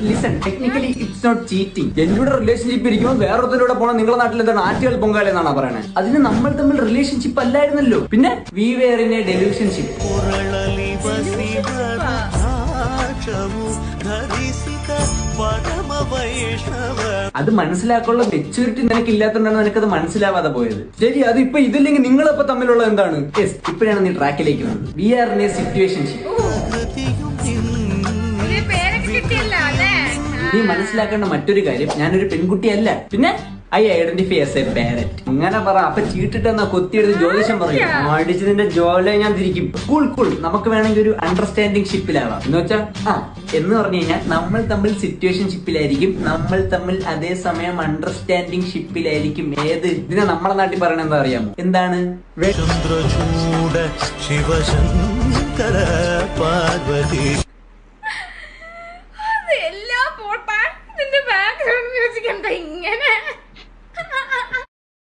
Listen, technically it's not cheating. എന്നോട് relationship ഇരിക്കുമ്പോൾ വേറൊരുത്തരുടെ പോകണം നിങ്ങളുടെ നാട്ടിൽ എന്താണ് ആറ്റുകൾ പൊങ്കാല എന്നാണ് പറയുന്നത്. അതിന് നമ്മൾ തമ്മിൽ റിലേഷൻഷിപ്പ് അല്ലായിരുന്നല്ലോ, പിന്നെ വി വെയർ ഇൻ എ ഡെലൂഷൻഷിപ്പ്. അത് മനസ്സിലാക്കാനുള്ള മെച്യൂരിറ്റി നിനക്ക് ഇല്ലാത്തതുകൊണ്ടാണ് നിനക്കത് മനസ്സിലാവാതെ പോയത്. ശരി, അത് ഇപ്പൊ ഇതില്ലെങ്കിൽ നിങ്ങളപ്പോ തമ്മിലുള്ള എന്താണ്? യെസ്, ഇപ്പോഴാണ് നീ ട്രാക്കിലേക്ക് വന്നത്. We are in a situationship. നീ മനസ്സിലാക്കേണ്ട മറ്റൊരു കാര്യം, ഞാനൊരു പെൺകുട്ടിയല്ല, പിന്നെ I identify as a parent. ഇങ്ങനെ പറ. അപ്പൊ ചീട്ടിട്ടെന്നാ കൊത്തിയെടുത്ത് ജ്യോതിഷം പറയും. അടിച്ചതിന്റെ ജോലെ ഞാൻ തിരിക്കും. കൂൾ, നമുക്ക് വേണമെങ്കിൽ ഒരു അണ്ടർസ്റ്റാൻഡിങ് ഷിപ്പിലാവാം. എന്ന് വെച്ചാ എന്ന് പറഞ്ഞു കഴിഞ്ഞാൽ നമ്മൾ തമ്മിൽ സിറ്റുവേഷൻ ഷിപ്പിലായിരിക്കും, നമ്മൾ തമ്മിൽ അതേസമയം അണ്ടർസ്റ്റാൻഡിങ് ഷിപ്പിലായിരിക്കും. ഏത് ഇതിനെ നമ്മളെ നാട്ടിൽ പറയണ എന്താ അറിയാമോ? എന്താണ്? ശിവശങ്കര പാർവതി. എല്ലാ ഇങ്ങനെ